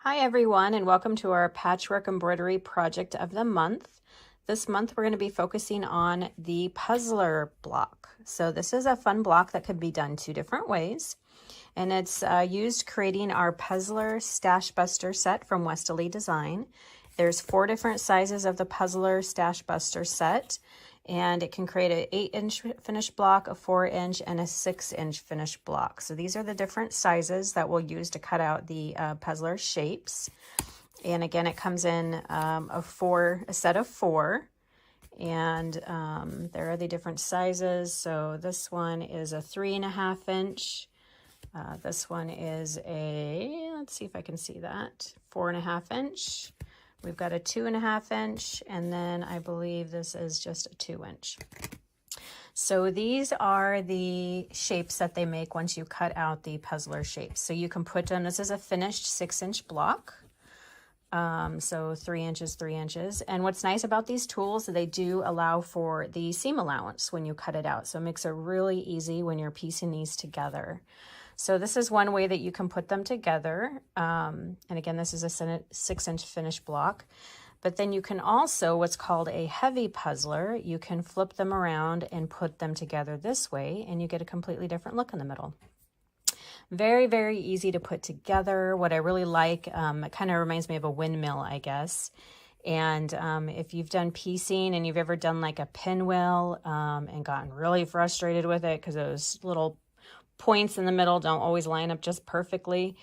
Hi everyone, and welcome to our patchwork embroidery project of the month. This month we're going to be focusing on the puzzler block. So this is a fun block that could be done two different ways, and it's used creating our puzzler stash buster set from Westolee Design. There's 4 different sizes of the puzzler stash buster set, and it can create an 8-inch finished block, a 4-inch, and a 6-inch finished block. So these are the different sizes that we'll use to cut out the puzzler shapes. And again, it comes in a set of 4. And there are the different sizes. So this one is a 3.5 inch. This one is let's see if I can see that, 4.5 inch. We've got a 2.5 inch, and then I believe this is just a 2 inch. So these are the shapes that they make once you cut out the puzzler shapes. So you can put them, this is a finished 6-inch block. So 3 inches, 3 inches. And what's nice about these tools, they do allow for the seam allowance when you cut it out. So it makes it really easy when you're piecing these together. So this is one way that you can put them together. And again, this is a 6-inch finished block. But then you can also, what's called a heavy puzzler, you can flip them around and put them together this way, and you get a completely different look in the middle. Very, very easy to put together. What I really like, it kind of reminds me of a windmill, I guess. And if you've done piecing and you've ever done like a pinwheel and gotten really frustrated with it because those little points in the middle don't always line up just perfectly,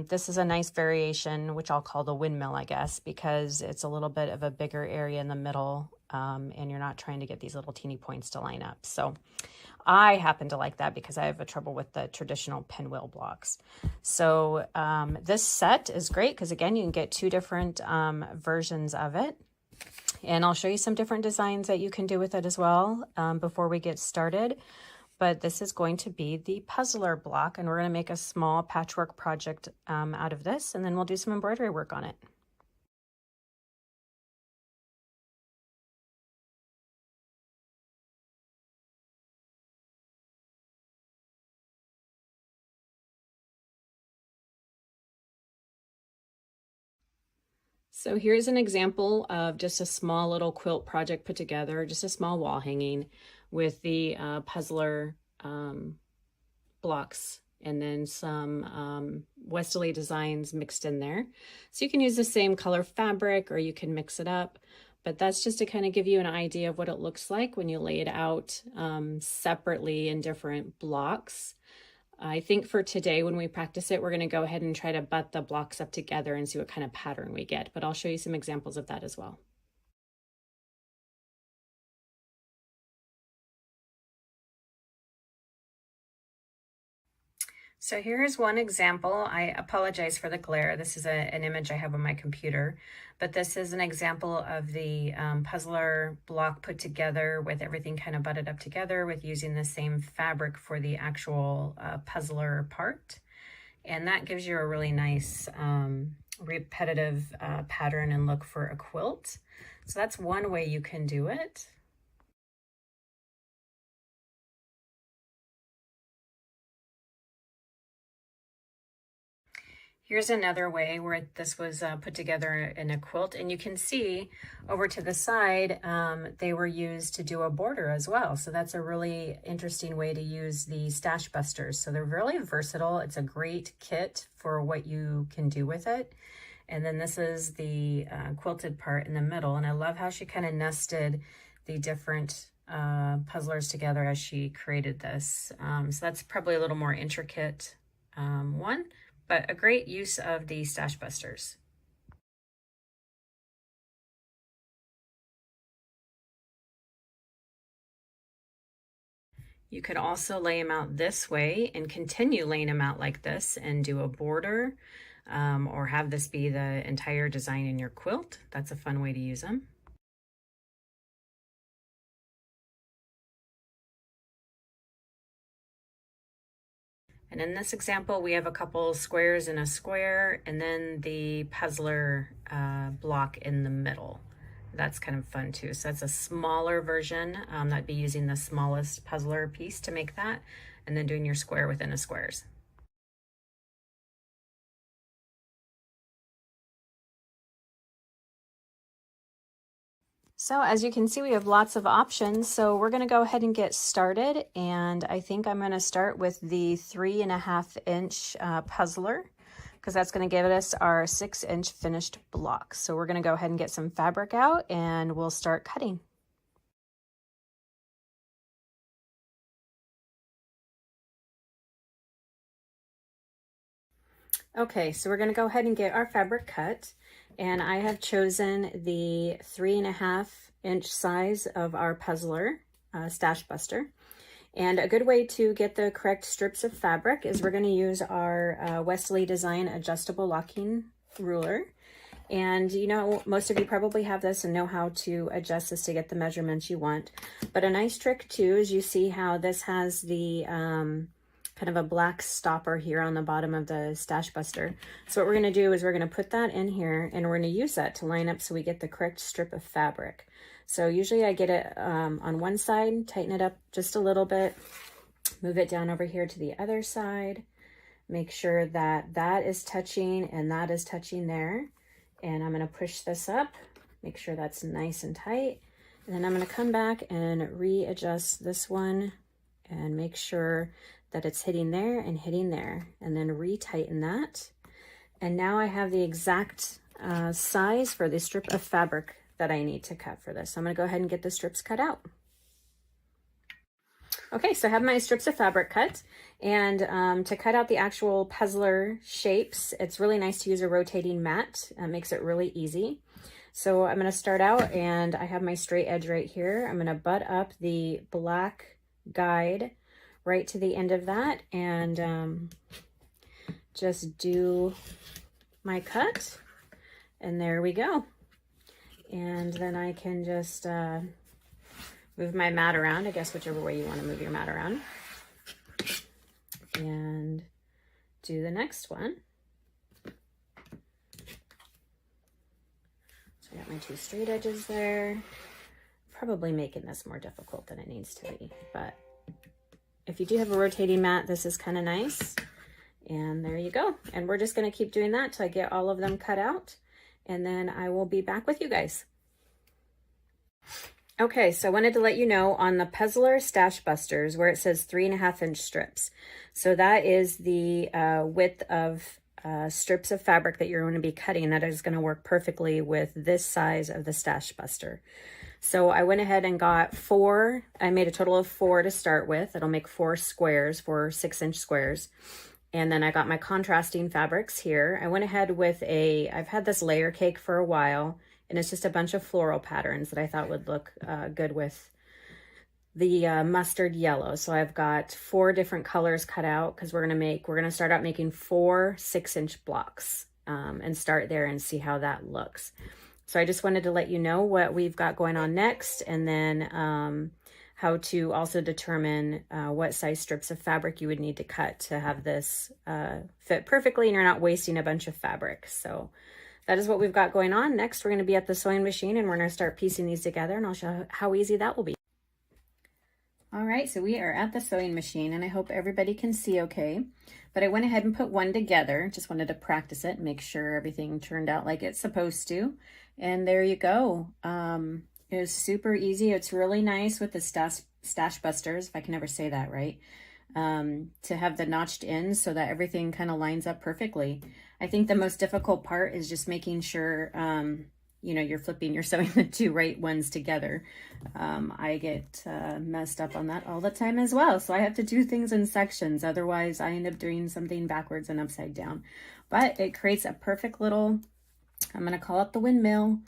this is a nice variation, which I'll call the windmill, I guess, because it's a little bit of a bigger area in the middle, and you're not trying to get these little teeny points to line up. So I happen to like that because I have a trouble with the traditional pinwheel blocks. So this set is great because, again, you can get 2 different versions of it. And I'll show you some different designs that you can do with it as well before we get started. But this is going to be the puzzler block, and we're going to make a small patchwork project out of this, and then we'll do some embroidery work on it. So here's an example of just a small little quilt project put together, just a small wall hanging with the puzzler blocks and then some Westolee designs mixed in there. So you can use the same color fabric or you can mix it up, but that's just to kind of give you an idea of what it looks like when you lay it out separately in different blocks. I think for today, when we practice it, we're going to go ahead and try to butt the blocks up together and see what kind of pattern we get, but I'll show you some examples of that as well. So here's one example. I apologize for the glare. This is an image I have on my computer, but this is an example of the puzzler block put together with everything kind of butted up together with using the same fabric for the actual puzzler part. And that gives you a really nice repetitive pattern and look for a quilt. So that's one way you can do it. Here's another way where this was put together in a quilt, and you can see over to the side, they were used to do a border as well. So that's a really interesting way to use the stash busters. So they're really versatile. It's a great kit for what you can do with it. And then this is the quilted part in the middle. And I love how she kind of nested the different puzzlers together as she created this. So that's probably a little more intricate one, but a great use of the stash busters. You could also lay them out this way and continue laying them out like this and do a border or have this be the entire design in your quilt. That's a fun way to use them. And in this example, we have a couple squares in a square and then the puzzler block in the middle. That's kind of fun too. So that's a smaller version. That'd be using the smallest puzzler piece to make that, and then doing your square within a squares. So as you can see, we have lots of options. So we're going to go ahead and get started. And I think I'm going to start with the 3.5-inch puzzler, because that's going to give us our 6-inch finished block. So we're going to go ahead and get some fabric out and we'll start cutting. Okay, so we're going to go ahead and get our fabric cut. And I have chosen the 3.5-inch size of our puzzler, Stash Buster. And a good way to get the correct strips of fabric is we're going to use our Wesley Design adjustable locking ruler. And you know, most of you probably have this and know how to adjust this to get the measurements you want. But a nice trick too is you see how this has the kind of a black stopper here on the bottom of the Stash Buster. So what we're going to do is we're going to put that in here and we're going to use that to line up so we get the correct strip of fabric. So usually I get it on one side, tighten it up just a little bit, move it down over here to the other side, make sure that that is touching and that is touching there. And I'm going to push this up, make sure that's nice and tight. And then I'm going to come back and readjust this one and make sure that it's hitting there and hitting there, and then retighten that. And now I have the exact size for the strip of fabric that I need to cut for this. So I'm gonna go ahead and get the strips cut out. Okay, so I have my strips of fabric cut, and to cut out the actual puzzler shapes, it's really nice to use a rotating mat. It makes it really easy. So I'm gonna start out, and I have my straight edge right here. I'm gonna butt up the black guide right to the end of that and just do my cut, and there we go. And then I can just move my mat around, I guess whichever way you want to move your mat around, and do the next one. So I got my two straight edges there. Probably making this more difficult than it needs to be, but if you do have a rotating mat, this is kind of nice. And there you go. And we're just going to keep doing that till I get all of them cut out. And then I will be back with you guys. Okay, so I wanted to let you know on the Puzzler Stash Busters where it says 3.5-inch strips. So that is the width of strips of fabric that you're going to be cutting. That is going to work perfectly with this size of the Stash Buster. So I went ahead and got 4. I made a total of 4 to start with. It'll make 4 squares, 4 6-inch squares. And then I got my contrasting fabrics here. I went ahead with I've had this layer cake for a while, and it's just a bunch of floral patterns that I thought would look good with the mustard yellow. So I've got 4 different colors cut out because we're gonna start out making 4 6-inch blocks and start there and see how that looks. So I just wanted to let you know what we've got going on next, and then how to also determine what size strips of fabric you would need to cut to have this fit perfectly and you're not wasting a bunch of fabric. So that is what we've got going on. Next, we're going to be at the sewing machine and we're going to start piecing these together, and I'll show how easy that will be. All right, so we are at the sewing machine and I hope everybody can see okay. But I went ahead and put one together. Just wanted to practice it and make sure everything turned out like it's supposed to. And there you go. It was super easy. It's really nice with the stash busters, if I can ever say that right, to have the notched ends so that everything kind of lines up perfectly. I think the most difficult part is just making sure, you know, you're sewing the 2 right ones together. I get messed up on that all the time as well. So I have to do things in sections. Otherwise I end up doing something backwards and upside down. But it creates a perfect little, I'm going to call it the windmill.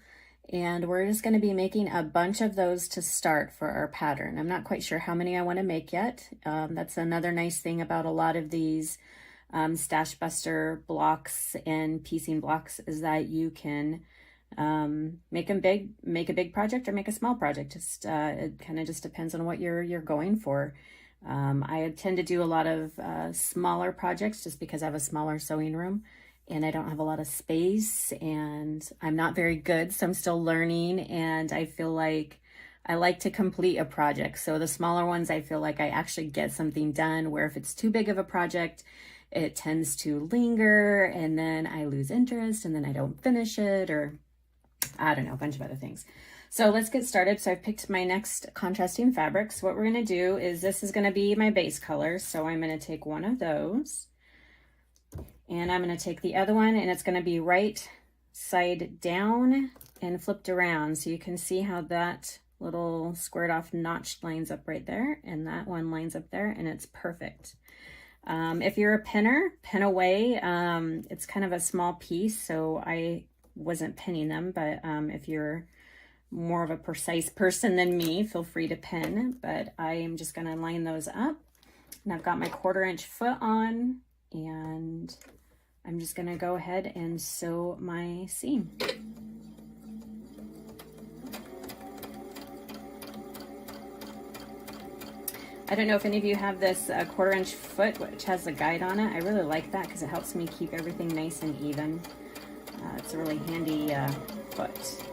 And we're just going to be making a bunch of those to start for our pattern. I'm not quite sure how many I want to make yet. That's another nice thing about a lot of these Stash Buster blocks and piecing blocks is that you can make a big project or make a small project. Just it kind of just depends on what you're going for. I tend to do a lot of smaller projects just because I have a smaller sewing room and I don't have a lot of space and I'm not very good, so I'm still learning, and I feel like I like to complete a project. So the smaller ones, I feel like I actually get something done, where if it's too big of a project, it tends to linger and then I lose interest and then I don't finish it, or I don't know, a bunch of other things. So let's get started. So I've picked my next contrasting fabric. So what we're gonna do is, this is gonna be my base color. So I'm gonna take one of those and I'm gonna take the other one, and it's gonna be right side down and flipped around. So you can see how that little squared off notch lines up right there, and that one lines up there, and it's perfect. If you're a pinner, pin away. It's kind of a small piece, so I wasn't pinning them, but if you're more of a precise person than me, feel free to pin, but I am just going to line those up. And I've got my 1/4 inch foot on, and I'm just going to go ahead and sew my seam. I don't know if any of you have this 1/4 inch foot, which has a guide on it. I really like that because it helps me keep everything nice and even. It's a really handy foot.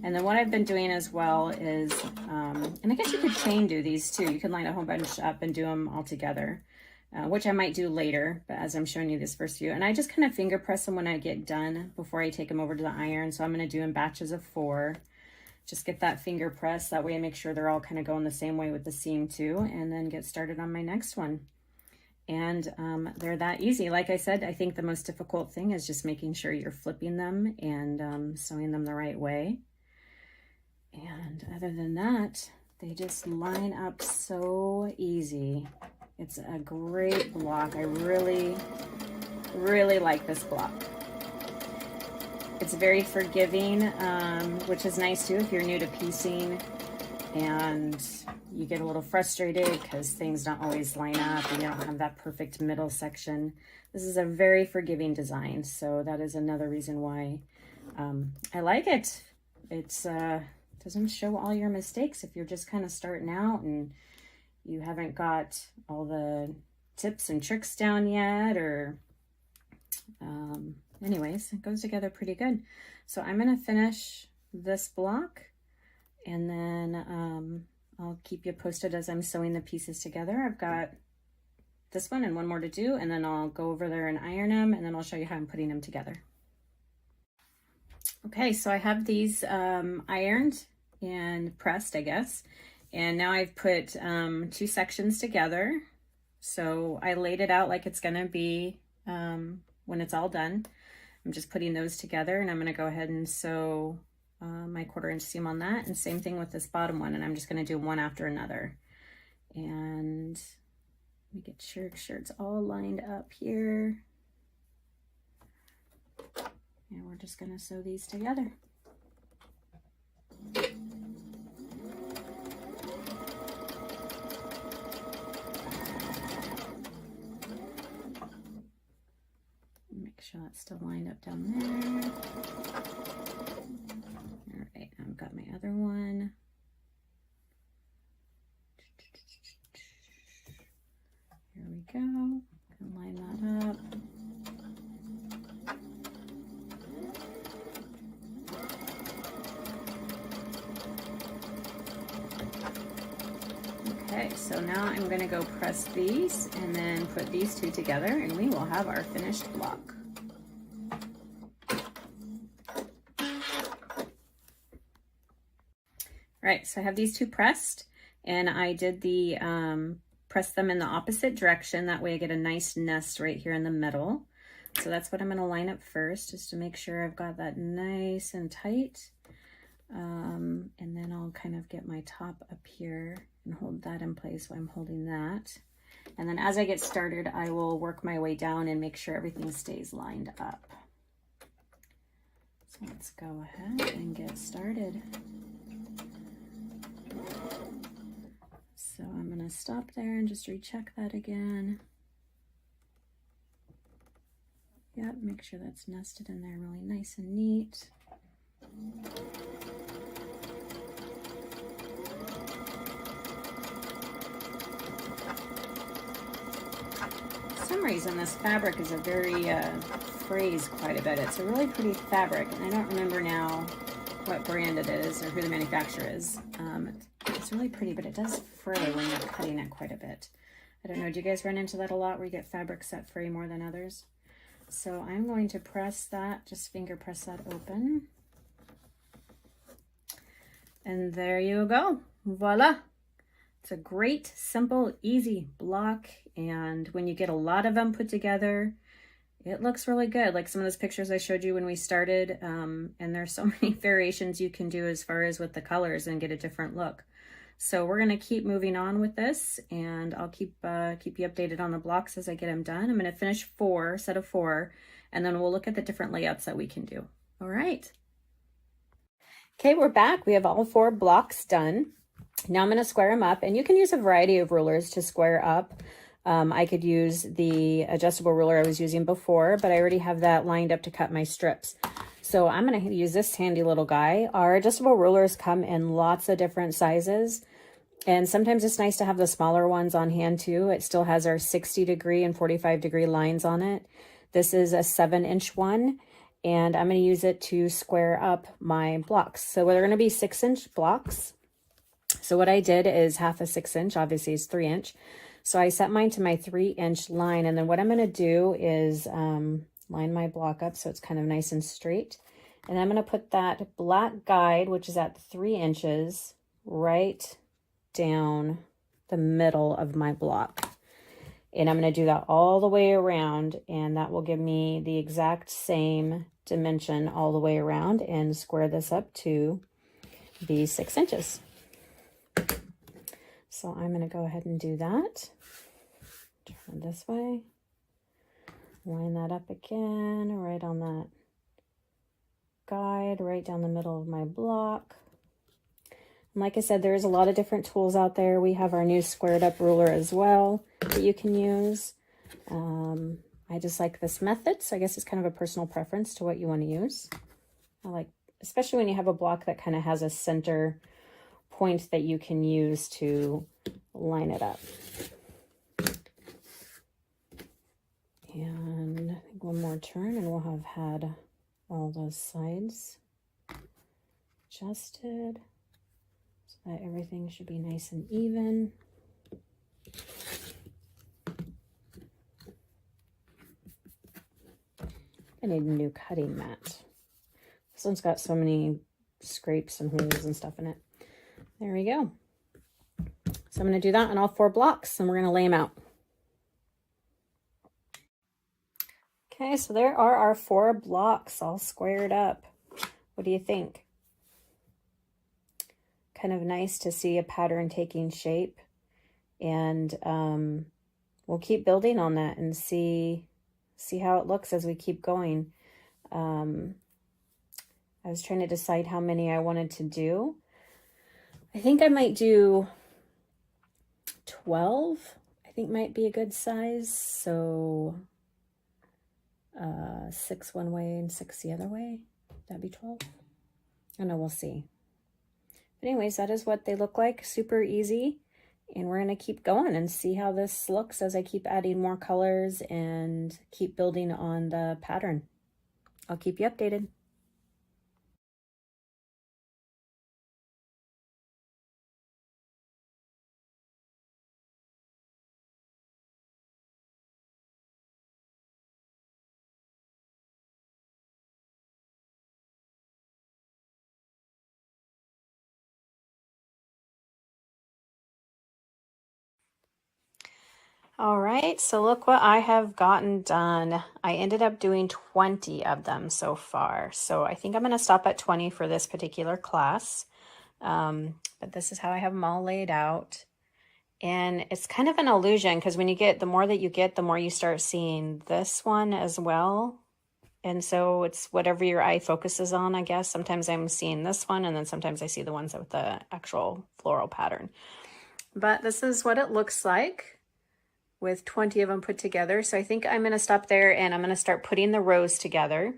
And then what I've been doing as well is, and I guess you could chain do these too. You can line a whole bunch up and do them all together, which I might do later, but as I'm showing you this first few. And I just kind of finger press them when I get done before I take them over to the iron. So I'm going to do in batches of 4. Just get that finger press. That way I make sure they're all kind of going the same way with the seam too, and then get started on my next one. And they're that easy. Like I said, I think the most difficult thing is just making sure you're flipping them and sewing them the right way. And other than that, they just line up so easy. It's a great block. I really, really like this block. It's very forgiving, which is nice too if you're new to piecing and you get a little frustrated because things don't always line up and you don't have that perfect middle section. This is a very forgiving design, so that is another reason why I like it. It's doesn't show all your mistakes if you're just kind of starting out and you haven't got all the tips and tricks down yet, or anyways, it goes together pretty good. So I'm going to finish this block, and then I'll keep you posted as I'm sewing the pieces together. I've got this one and one more to do, and then I'll go over there and iron them, and then I'll show you how I'm putting them together. Okay, so I have these ironed and pressed, I guess, and now I've put 2 sections together. So I laid it out like it's gonna be when it's all done. I'm just putting those together, and I'm gonna go ahead and sew my 1/4 inch seam on that, and same thing with this bottom one, and I'm just gonna do one after another. And let me get sure it's all lined up here. And we're just going to sew these together. Make sure that's still lined up down there. All right, I've got my other one. Here we go. Gonna line that up. Okay, so now I'm going to go press these and then put these 2 together, and we will have our finished block. All right, so I have these 2 pressed, and I did the press them in the opposite direction. That way I get a nice nest right here in the middle. So that's what I'm going to line up first, just to make sure I've got that nice and tight. And then I'll kind of get my top up here and hold that in place while I'm holding that. And then as I get started, I will work my way down and make sure everything stays lined up. So let's go ahead and get started. So I'm going to stop there and just recheck that again. Yep, make sure that's nested in there really nice and neat. For some reason this fabric is a very frays quite a bit. It's a really pretty fabric, and I don't remember now what brand it is or who the manufacturer is. It's really pretty, but it does fray when you're cutting it quite a bit. I don't know, do you guys run into that a lot where you get fabrics that fray more than others? So I'm going to press that, just finger press that open. And there you go. Voila. It's a great, simple, easy block. And when you get a lot of them put together, it looks really good. Like some of those pictures I showed you when we started. And there's so many variations you can do as far as with the colors and get a different look. So we're going to keep moving on with this, and I'll keep you updated on the blocks as I get them done. I'm going to finish 4, set of 4, and then we'll look at the different layouts that we can do. All right. Okay, we're back. We have all 4 blocks done. Now I'm going to square them up, and you can use a variety of rulers to square up. I could use the adjustable ruler I was using before, but I already have that lined up to cut my strips. So I'm going to use this handy little guy. Our adjustable rulers come in lots of different sizes, and sometimes it's nice to have the smaller ones on hand too. It still has our 60-degree and 45-degree lines on it. This is a 7-inch one, and I'm going to use it to square up my blocks. So they're going to be 6-inch blocks. So what I did is half a 6-inch, obviously it's 3-inch. So I set mine to my 3-inch line, and then what I'm going to do is line my block up so it's kind of nice and straight. And I'm going to put that black guide, which is at 3 inches, right down the middle of my block. And I'm going to do that all the way around, and that will give me the exact same dimension all the way around, and square this up to be 6 inches. So I'm going to go ahead and do that. Turn this way. Line that up again, right on that guide, right down the middle of my block. And like I said, there's a lot of different tools out there. We have our new squared up ruler as well that you can use. I just like this method, so I guess it's kind of a personal preference to what you want to use. I like, especially when you have a block that kind of has a center point that you can use to line it up. And I think one more turn and we'll have had all those sides adjusted so that everything should be nice and even. I need a new cutting mat. This one's got so many scrapes and holes and stuff in it. There we go. So I'm going to do that on all 4 blocks, and we're going to lay them out. Okay, so there are our 4 blocks all squared up. What do you think? Kind of nice to see a pattern taking shape, and we'll keep building on that and see how it looks as we keep going. I was trying to decide how many I wanted to do. I think I might do 12. I think might be a good size. So 6 one way and 6 the other way. That'd be 12. I know, we'll see. But anyways, that is what they look like. Super easy. And we're going to keep going and see how this looks as I keep adding more colors and keep building on the pattern. I'll keep you updated. All right, so look what I have gotten done. I ended up doing 20 of them so far. So I think I'm going to stop at 20 for this particular class. But this is how I have them all laid out. And it's kind of an illusion because when you get, the more that you get, the more you start seeing this one as well. And so it's whatever your eye focuses on, I guess. Sometimes I'm seeing this one, and then sometimes I see the ones with the actual floral pattern. But this is what it looks like with 20 of them put together. So I think I'm going to stop there, and I'm going to start putting the rows together.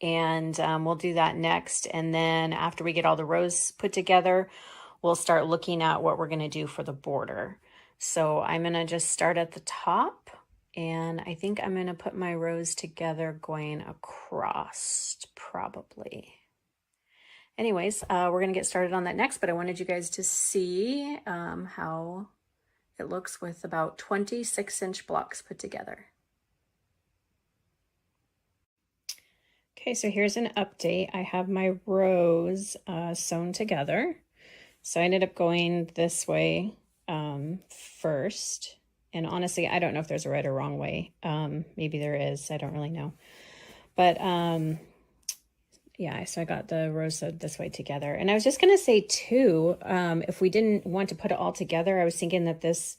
And we'll do that next. And then after we get all the rows put together, we'll start looking at what we're going to do for the border. So I'm going to just start at the top, and I think I'm going to put my rows together going across probably. Anyways, we're going to get started on that next, but I wanted you guys to see how it looks with about 26-inch blocks put together. Okay, so here's an update. I have my rows sewn together. So I ended up going this way first. And honestly, I don't know if there's a right or wrong way. Maybe there is. I don't really know. But yeah, so I got the rows sewed this way together. And I was just going to say too, if we didn't want to put it all together, I was thinking that this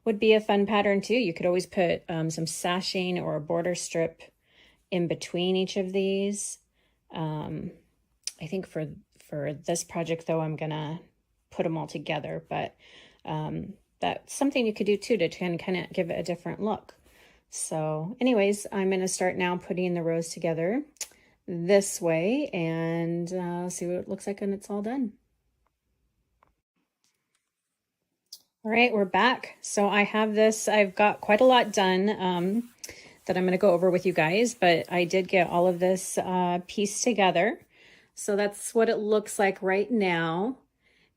would be a fun pattern too. You could always put some sashing or a border strip in between each of these. I think for this project though, I'm gonna put them all together, but that's something you could do too to kind of give it a different look. So anyways, I'm gonna start now putting the rows together this way and see what it looks like when it's all done. All right, we're back. So I have this, I've got quite a lot done that I'm going to go over with you guys, but I did get all of this pieced together. So that's what it looks like right now.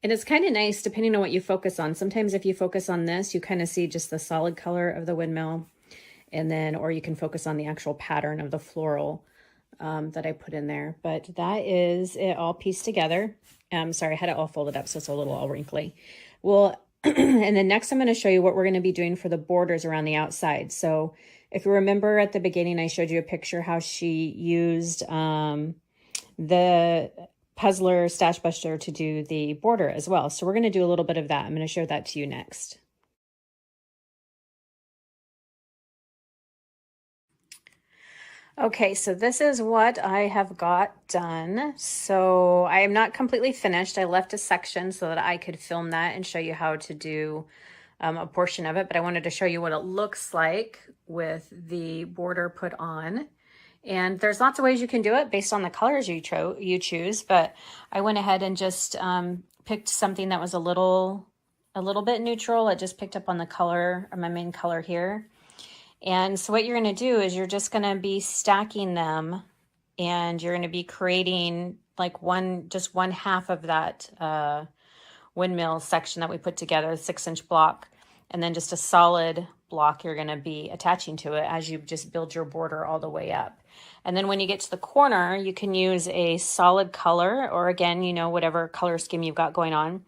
And it's kind of nice depending on what you focus on. Sometimes if you focus on this, you kind of see just the solid color of the windmill, and then, or you can focus on the actual pattern of the floral that I put in there. But that is it all pieced together. Sorry, I had it all folded up, so it's a little all wrinkly. Well, and then next I'm going to show you what we're going to be doing for the borders around the outside. So if you remember at the beginning, I showed you a picture how she used the Puzzler Stash Buster to do the border as well. So we're going to do a little bit of that. I'm going to show that to you next. Okay, so this is what I have got done. So I am not completely finished. I left a section so that I could film that and show you how to do a portion of it, but I wanted to show you what it looks like with the border put on. And there's lots of ways you can do it based on the colors you choose, but I went ahead and just picked something that was a little bit neutral. It just picked up on the color, my main color here. And so what you're going to do is you're just going to be stacking them, and you're going to be creating like just one half of that windmill section that we put together, a 6-inch block, and then just a solid block you're going to be attaching to it as you just build your border all the way up. And then when you get to the corner, you can use a solid color, or again, you know, whatever color scheme you've got going on,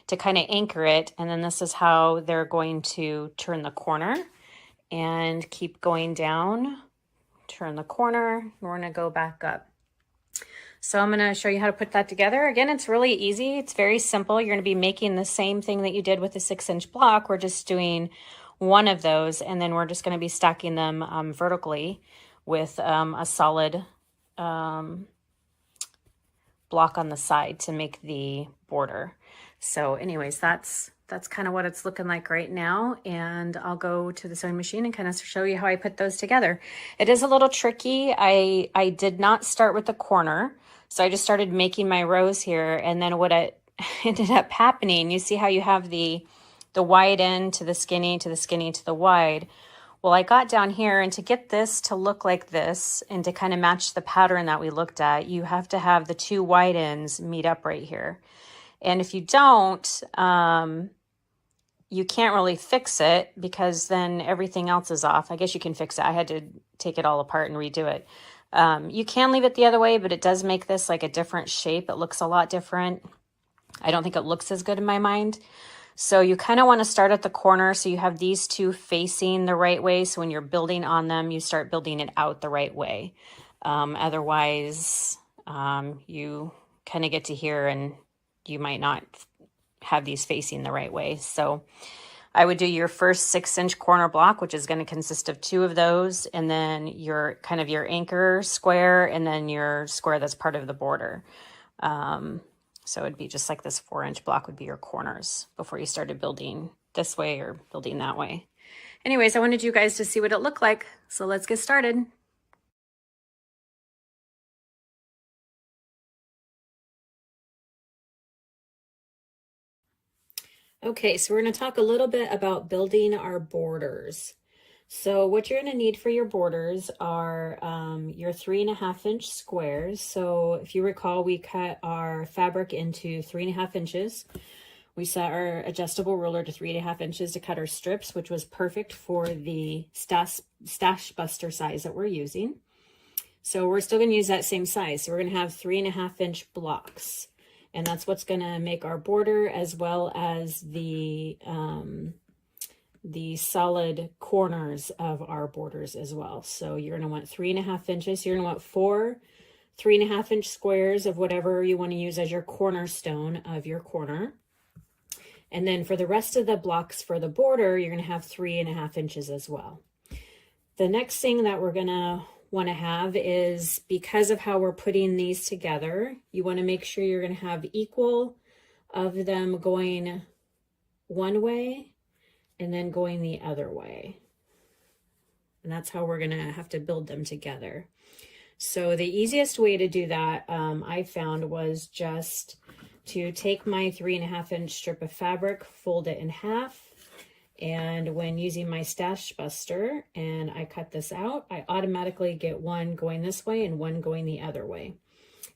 to kind of anchor it. And then this is how they're going to turn the corner and keep going down, turn the corner, we're going to go back up. So I'm going to show you how to put that together. Again, it's really easy. It's very simple. You're going to be making the same thing that you did with the 6-inch block. We're just doing one of those, and then we're just going to be stacking them vertically with a solid block on the side to make the border. So anyways, that's kind of what it's looking like right now. And I'll go to the sewing machine and kind of show you how I put those together. It is a little tricky. I did not start with the corner. So I just started making my rows here. And then what ended up happening, you see how you have the wide end to the skinny, to the skinny, to the wide. Well, I got down here, and to get this to look like this and to kind of match the pattern that we looked at, you have to have the two wide ends meet up right here. And if you don't, you can't really fix it, because then everything else is off. I guess you can fix it. I had to take it all apart and redo it. You can leave it the other way, but it does make this like a different shape. It looks a lot different. I don't think it looks as good in my mind. So you kind of want to start at the corner, so you have these two facing the right way. So when you're building on them, you start building it out the right way. Otherwise, you kind of get to here and you might not have these facing the right way. So I would do your first 6-inch corner block, which is going to consist of 2 of those, and then your kind of your anchor square, and then your square that's part of the border. So it'd be just like this 4-inch block would be your corners before you started building this way or building that way. Anyways, I wanted you guys to see what it looked like. So let's get started. Okay, so we're going to talk a little bit about building our borders. So what you're going to need for your borders are your 3.5-inch squares. So if you recall, we cut our fabric into 3.5 inches. We set our adjustable ruler to 3.5 inches to cut our strips, which was perfect for the stash buster size that we're using. So we're still going to use that same size. So we're going to have 3.5 inch blocks. And that's what's going to make our border, as well as the solid corners of our borders as well. So you're going to want 3.5 inches. You're going to want 4 3.5 inch squares of whatever you want to use as your cornerstone of your corner. And then for the rest of the blocks for the border, you're going to have 3.5 inches as well. The next thing that we're going to want to have is, because of how we're putting these together, you want to make sure you're going to have equal of them going one way and then going the other way. And that's how we're going to have to build them together. So the easiest way to do that, I found, was just to take my 3.5 inch strip of fabric, fold it in half, and when using my stash buster and I cut this out, I automatically get one going this way and one going the other way.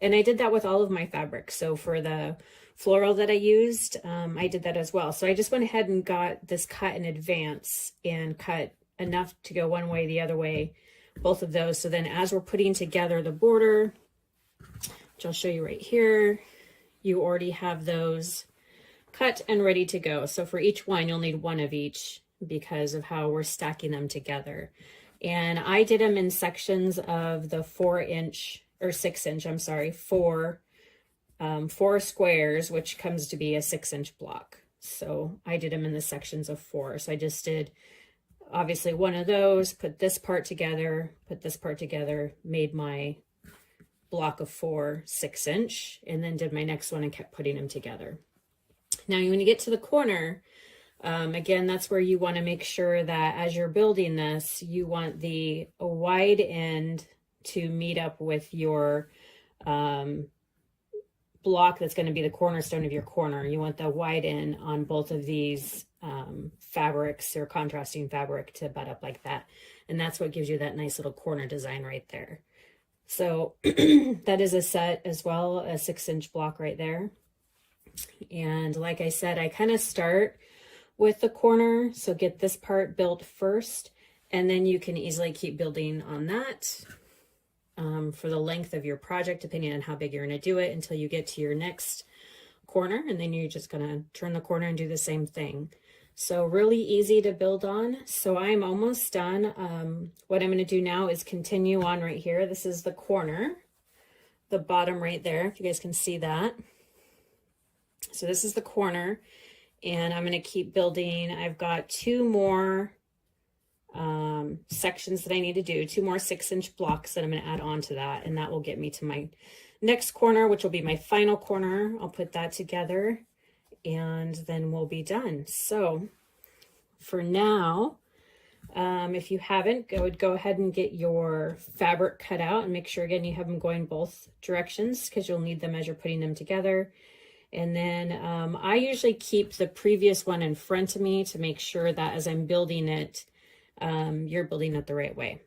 And I did that with all of my fabric. So for the floral that I used, I did that as well. So I just went ahead and got this cut in advance and cut enough to go one way, the other way, both of those. So then as we're putting together the border, which I'll show you right here, you already have those cut and ready to go. So for each one, you'll need one of each because of how we're stacking them together. And I did them in sections of the 4 inch or 6 inch, I'm sorry, four squares, which comes to be a 6 inch block. So I did them in the sections of 4. So I just did obviously one of those, put this part together, made my block of 4 6 inch, and then did my next one and kept putting them together. Now, when you get to the corner, again, that's where you want to make sure that as you're building this, you want the wide end to meet up with your block that's going to be the cornerstone of your corner. You want the wide end on both of these fabrics or contrasting fabric to butt up like that. And that's what gives you that nice little corner design right there. So that is a set as well, a 6 inch block right there. And like I said, I kind of start with the corner. So get this part built first, and then you can easily keep building on that for the length of your project, depending on how big you're going to do it, until you get to your next corner. And then you're just going to turn the corner and do the same thing. So really easy to build on. So I'm almost done. What I'm going to do now is continue on right here. This is the corner, the bottom right there, if you guys can see that. So this is the corner, and I'm going to keep building. I've got 2 more sections that I need to do, 2 more 6 inch blocks that I'm going to add on to that, and that will get me to my next corner, which will be my final corner. I'll put that together, and then we'll be done. So for now, if you haven't, go ahead and get your fabric cut out, and make sure, again, you have them going both directions, because you'll need them as you're putting them together. And then I usually keep the previous one in front of me to make sure that as I'm building it, you're building it the right way.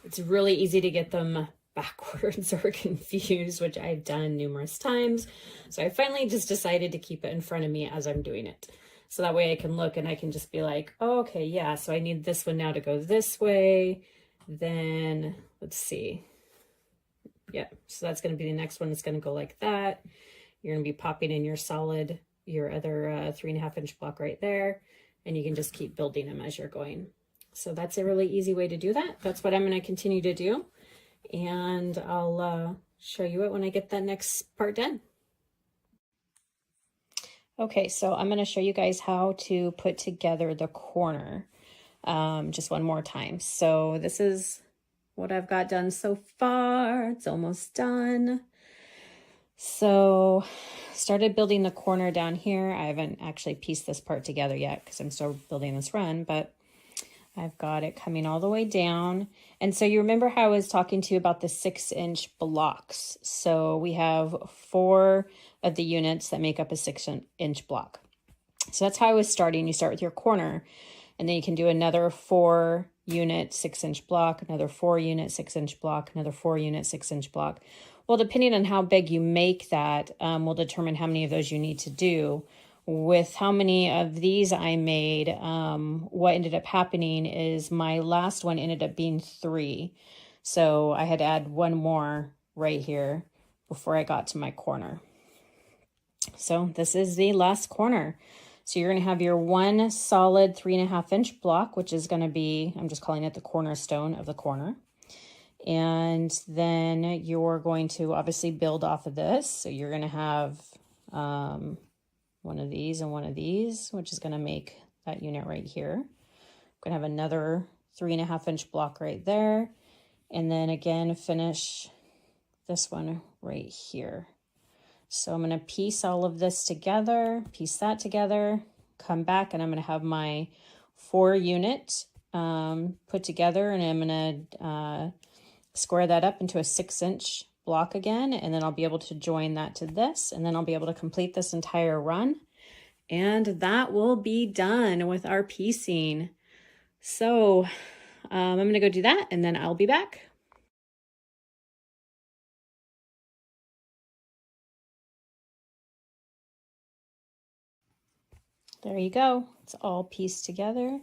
It's really easy to get them backwards or confused, which I've done numerous times. So I finally just decided to keep it in front of me as I'm doing it. So that way I can look and I can just be like, oh, okay, yeah, so I need this one now to go this way. Then let's see. Yeah, so that's going to be the next one. It's going to go like that. You're going to be popping in your solid, your other 3.5 inch block right there, and you can just keep building them as you're going. So that's a really easy way to do that. That's what I'm going to continue to do, and I'll show you it when I get that next part done. Okay, so I'm going to show you guys how to put together the corner just one more time. So this is what I've got done so far. It's almost done. So started building the corner down here. I haven't actually pieced this part together yet because I'm still building this run, but I've got it coming all the way down. And so you remember how I was talking to you about the 6 inch blocks. So we have 4 of the units that make up a 6 inch block. So that's how I was starting. You start with your corner, and then you can do another 4 unit 6 inch block, another 4 unit 6 inch block, another 4 unit 6 inch block. Well, depending on how big you make that, will determine how many of those you need to do. With how many of these I made, what ended up happening is my last one ended up being 3. So I had to add one more right here before I got to my corner. So this is the last corner. So you're going to have your one solid 3.5 inch block, which is going to be, I'm just calling it the cornerstone of the corner. And then you're going to obviously build off of this. So you're going to have one of these and one of these, which is going to make that unit right here. I'm going to have another 3.5 inch block right there. And then again, finish this one right here. So I'm going to piece all of this together, piece that together, come back, and I'm going to have my 4 unit put together, and I'm going to square that up into a 6 inch block again, and then I'll be able to join that to this, and then I'll be able to complete this entire run. And that will be done with our piecing. So I'm going to go do that, and then I'll be back. There you go. It's all pieced together.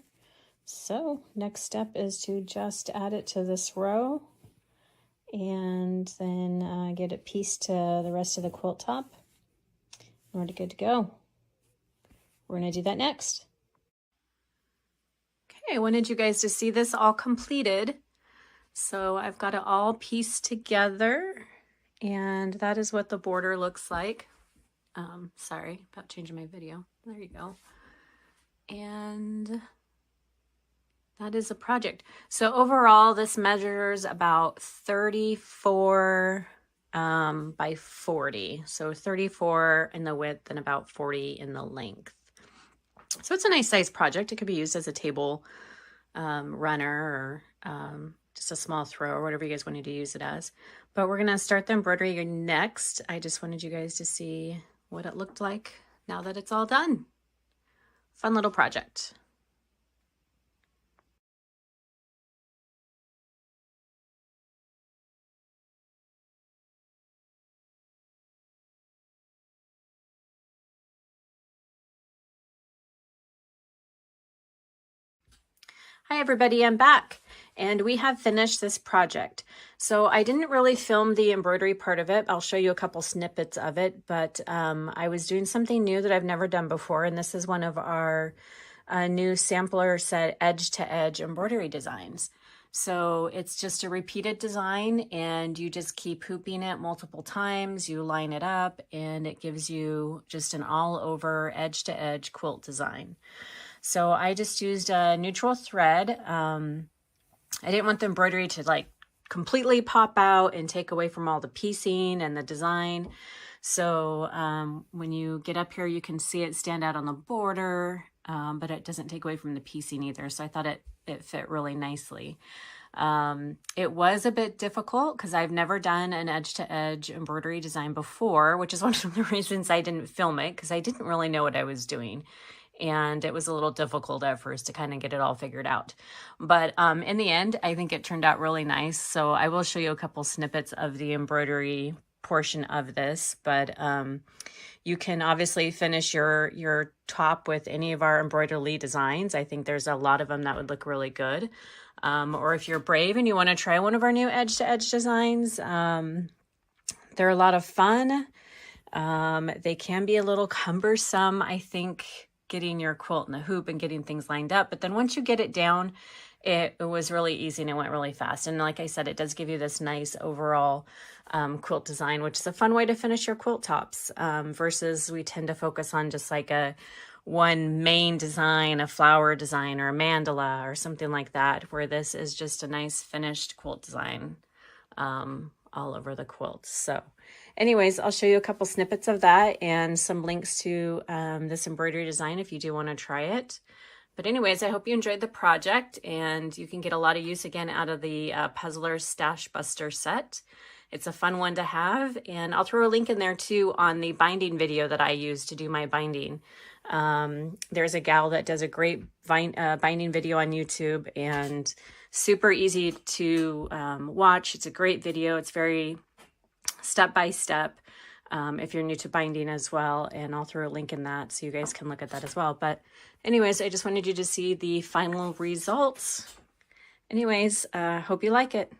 So next step is to just add it to this row and then get it pieced to the rest of the quilt top. We're good to go. We're going to do that next. Okay, I wanted you guys to see this all completed. So I've got it all pieced together, and that is what the border looks like. Sorry about changing my video. There you go. And that is a project. So overall, this measures about 34 by 40. So 34 in the width and about 40 in the length. So it's a nice size project. It could be used as a table runner or just a small throw or whatever you guys wanted to use it as. But we're going to start the embroidery next. I just wanted you guys to see what it looked like now that it's all done. Fun little project. Hi everybody, I'm back, and we have finished this project. So I didn't really film the embroidery part of it. I'll show you a couple snippets of it, but I was doing something new that I've never done before, and this is one of our new sampler set edge-to-edge embroidery designs. So it's just a repeated design, and you just keep hooping it multiple times, you line it up, and it gives you just an all-over edge-to-edge quilt design. So I just used a neutral thread. I didn't want the embroidery to like completely pop out and take away from all the piecing and the design. So when you get up here, you can see it stand out on the border, but it doesn't take away from the piecing either. So I thought it fit really nicely. It was a bit difficult because I've never done an edge-to-edge embroidery design before, which is one of the reasons I didn't film it, because I didn't really know what I was doing. And it was a little difficult at first to kind of get it all figured out. But in the end, I think it turned out really nice. So I will show you a couple snippets of the embroidery portion of this. But you can obviously finish your top with any of our Embroidelee designs. I think there's a lot of them that would look really good. Or if you're brave and you want to try one of our new edge-to-edge designs, they're a lot of fun. They can be a little cumbersome, I think, getting your quilt in a hoop and getting things lined up. But then once you get it down, it was really easy and it went really fast. And like I said, it does give you this nice overall quilt design, which is a fun way to finish your quilt tops versus we tend to focus on just like one main design, a flower design or a mandala or something like that, where this is just a nice finished quilt design all over the quilt. So anyways, I'll show you a couple snippets of that and some links to this embroidery design if you do want to try it. But anyways, I hope you enjoyed the project and you can get a lot of use again out of the Puzzler Stash Buster set. It's a fun one to have, and I'll throw a link in there too on the binding video that I use to do my binding. There's a gal that does a great binding video on YouTube, and super easy to watch. It's a great video. It's very step-by-step if you're new to binding as well, and I'll throw a link in that so you guys can look at that as well. But anyways, I just wanted you to see the final results. Anyways, hope you like it.